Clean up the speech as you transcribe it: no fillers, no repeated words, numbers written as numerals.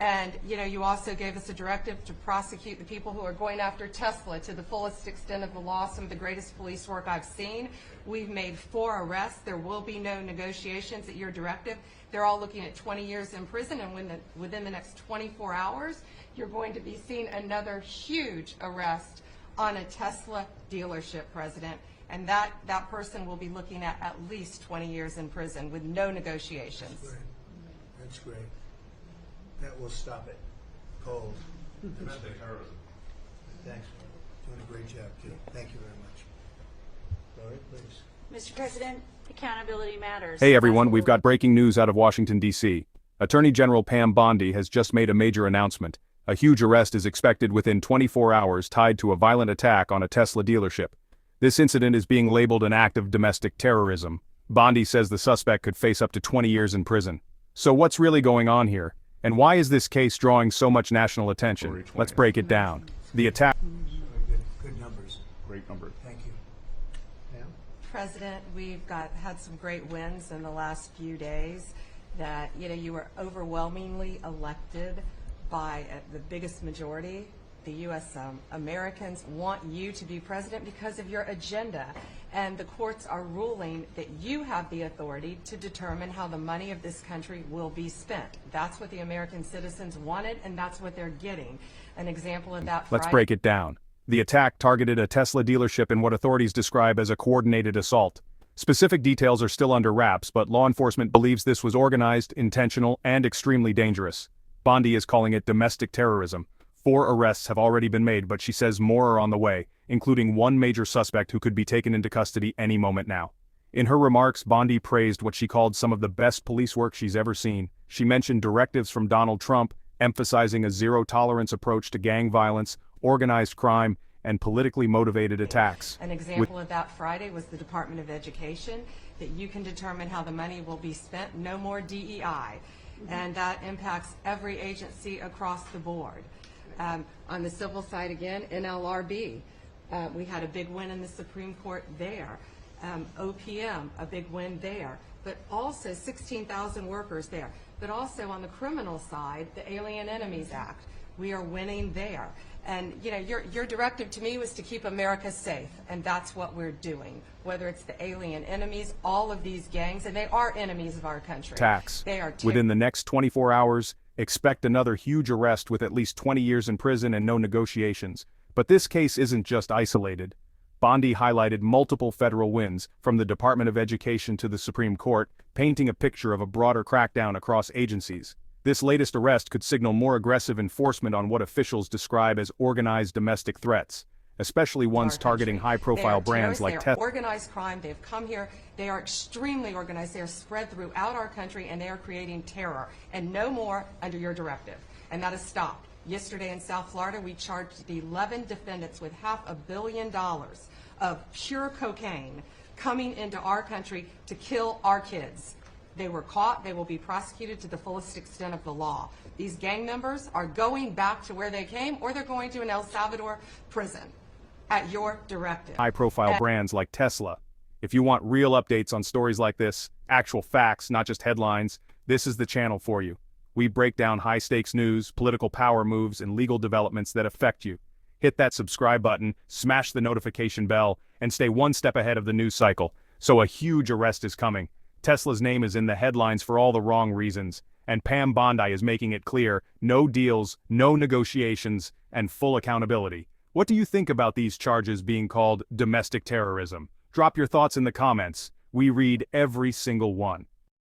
And, you also gave us a directive to prosecute the people who are going after Tesla to the fullest extent of the law, some of the greatest police work I've seen. We've made 4 arrests. There will be no negotiations at your directive. They're all looking at 20 years in prison, and within the next 24 hours, you're going to be seeing another huge arrest on a Tesla dealership, President. And that person will be looking at least 20 years in prison with no negotiations. That's great. That's great. That will stop it. Cold. Domestic terrorism. Thanks. Doing a great job, too. Thank you very much. Laurie, please. Mr. President, accountability matters. Hey everyone, we've got breaking news out of Washington, D.C. Attorney General Pam Bondi has just made a major announcement. A huge arrest is expected within 24 hours tied to a violent attack on a Tesla dealership. This incident is being labeled an act of domestic terrorism. Bondi says the suspect could face up to 20 years in prison. So what's really going on here? And why is this case drawing so much national attention? Let's break it down. The attack... Good numbers. Great number. Thank you. Pam? President, we've had some great wins in the last few days. That you were overwhelmingly elected by the biggest majority. The U.S. Americans want you to be president because of your agenda, and the courts are ruling that you have the authority to determine how the money of this country will be spent. That's what the American citizens wanted, and that's what they're getting. An example of that Let's break it down. The attack targeted a Tesla dealership in what authorities describe as a coordinated assault. Specific details are still under wraps, but law enforcement believes this was organized, intentional, and extremely dangerous. Bondi is calling it domestic terrorism. 4 arrests have already been made, but she says more are on the way, including one major suspect who could be taken into custody any moment now. In her remarks, Bondi praised what she called some of the best police work she's ever seen. She mentioned directives from Donald Trump, emphasizing a zero-tolerance approach to gang violence, organized crime, and politically motivated attacks. An example of that Friday was the Department of Education, that you can determine how the money will be spent. No more DEI. And that impacts every agency across the board. On the civil side again, NLRB, we had a big win in the Supreme Court there. OPM, a big win there. But also 16,000 workers there. But also on the criminal side, the Alien Enemies Act, we are winning there. And your directive to me was to keep America safe, and that's what we're doing. Whether it's the alien enemies, all of these gangs, and they are enemies of our country. They are within the next 24 hours, expect another huge arrest with at least 20 years in prison and no negotiations. But this case isn't just isolated. Bondi highlighted multiple federal wins, from the Department of Education to the Supreme Court, painting a picture of a broader crackdown across agencies. This latest arrest could signal more aggressive enforcement on what officials describe as organized domestic threats, especially ones targeting high-profile brands like Tesla. They are organized crime. They have come here. They are extremely organized. They are spread throughout our country, and they are creating terror. And no more under your directive. And that has stopped. Yesterday in South Florida, we charged 11 defendants with $500 million of pure cocaine coming into our country to kill our kids. They were caught. They will be prosecuted to the fullest extent of the law. These gang members are going back to where they came, or they're going to an El Salvador prison at your directive. High-profile brands like Tesla. If you want real updates on stories like this, actual facts, not just headlines, this is the channel for you. We break down high-stakes news, political power moves, and legal developments that affect you. Hit that subscribe button, smash the notification bell, and stay one step ahead of the news cycle. So a huge arrest is coming. Tesla's name is in the headlines for all the wrong reasons, and Pam Bondi is making it clear, no deals, no negotiations, and full accountability. What do you think about these charges being called domestic terrorism? Drop your thoughts in the comments. We read every single one.